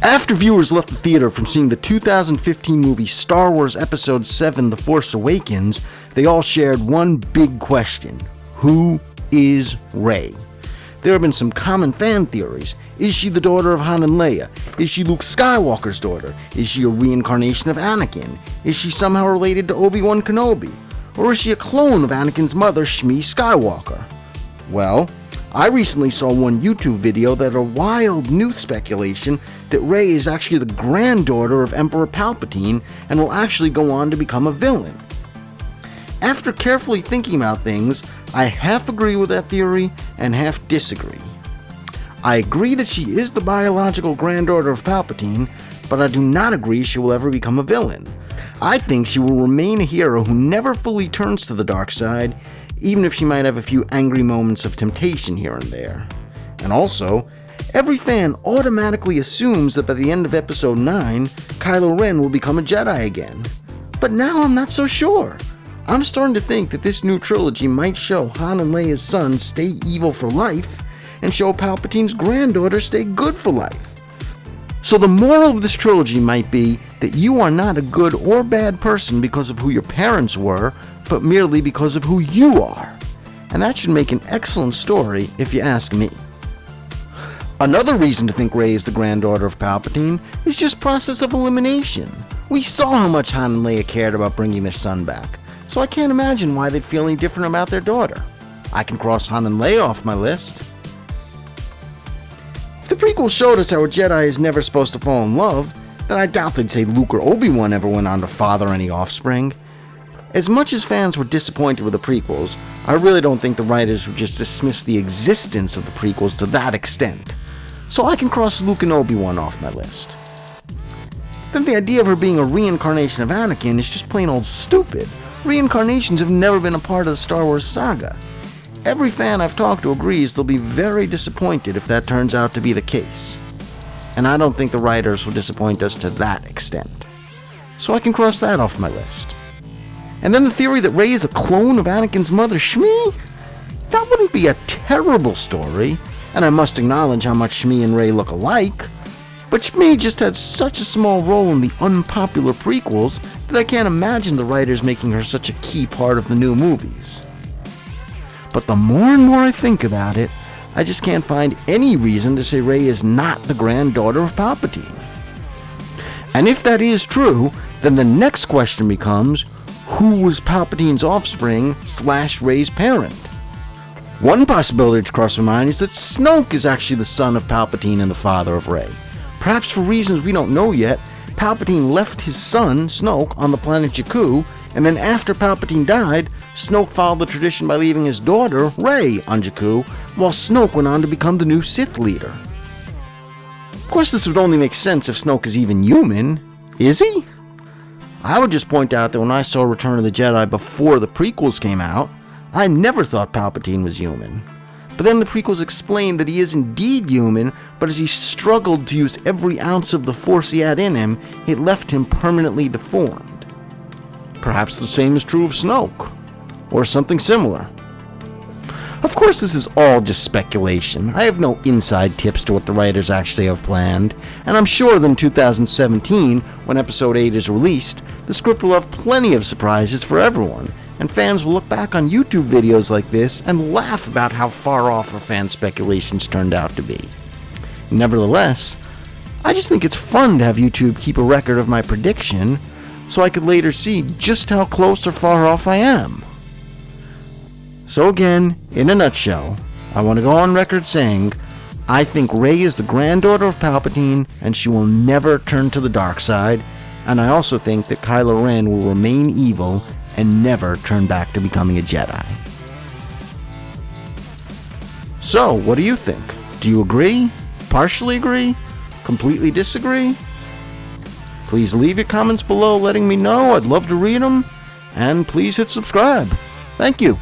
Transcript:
After viewers left the theater from seeing the 2015 movie Star Wars Episode VII The Force Awakens, they all shared one big question. Who is Rey? There have been some common fan theories. Is she the daughter of Han and Leia? Is she Luke Skywalker's daughter? Is she a reincarnation of Anakin? Is she somehow related to Obi-Wan Kenobi? Or is she a clone of Anakin's mother, Shmi Skywalker? Well, I recently saw one YouTube video that had a wild new speculation that Rey is actually the granddaughter of Emperor Palpatine and will actually go on to become a villain. After carefully thinking about things, I half agree with that theory and half disagree. I agree that she is the biological granddaughter of Palpatine, but I do not agree she will ever become a villain. I think she will remain a hero who never fully turns to the dark side, even if she might have a few angry moments of temptation here and there. And also, every fan automatically assumes that by the end of Episode 9, Kylo Ren will become a Jedi again. But now I'm not so sure. I'm starting to think that this new trilogy might show Han and Leia's son stay evil for life, and show Palpatine's granddaughter stay good for life. So the moral of this trilogy might be that you are not a good or bad person because of who your parents were, but merely because of who you are. And that should make an excellent story, if you ask me. Another reason to think Rey is the granddaughter of Palpatine is just process of elimination. We saw how much Han and Leia cared about bringing their son back, so I can't imagine why they'd feel any different about their daughter. I can cross Han and Leia off my list. If the prequel showed us how a Jedi is never supposed to fall in love, then I doubt they'd say Luke or Obi-Wan ever went on to father any offspring. As much as fans were disappointed with the prequels, I really don't think the writers would just dismiss the existence of the prequels to that extent. So I can cross Luke and Obi-Wan off my list. Then the idea of her being a reincarnation of Anakin is just plain old stupid. Reincarnations have never been a part of the Star Wars saga. Every fan I've talked to agrees they'll be very disappointed if that turns out to be the case. And I don't think the writers will disappoint us to that extent. So I can cross that off my list. And then the theory that Rey is a clone of Anakin's mother, Shmi? That wouldn't be a terrible story, and I must acknowledge how much Shmi and Rey look alike. But Shmi just had such a small role in the unpopular prequels that I can't imagine the writers making her such a key part of the new movies. But the more and more I think about it, I just can't find any reason to say Rey is not the granddaughter of Palpatine. And if that is true, then the next question becomes, who was Palpatine's offspring / Rey's parent? One possibility to cross my mind is that Snoke is actually the son of Palpatine and the father of Rey. Perhaps for reasons we don't know yet, Palpatine left his son, Snoke, on the planet Jakku, and then after Palpatine died, Snoke followed the tradition by leaving his daughter, Rey, on Jakku, while Snoke went on to become the new Sith leader. Of course, this would only make sense if Snoke is even human. Is he? I would just point out that when I saw Return of the Jedi before the prequels came out, I never thought Palpatine was human. But then the prequels explained that he is indeed human, but as he struggled to use every ounce of the Force he had in him, it left him permanently deformed. Perhaps the same is true of Snoke, or something similar. Of course, this is all just speculation. I have no inside tips to what the writers actually have planned, and I'm sure that in 2017, when Episode 8 is released, the script will have plenty of surprises for everyone, and fans will look back on YouTube videos like this and laugh about how far off our fan speculations turned out to be. Nevertheless, I just think it's fun to have YouTube keep a record of my prediction, so I could later see just how close or far off I am. So again, in a nutshell, I want to go on record saying, I think Rey is the granddaughter of Palpatine and she will never turn to the dark side, and I also think that Kylo Ren will remain evil and never turn back to becoming a Jedi. So, what do you think? Do you agree? Partially agree? Completely disagree? Please leave your comments below letting me know. I'd love to read them. And please hit subscribe. Thank you.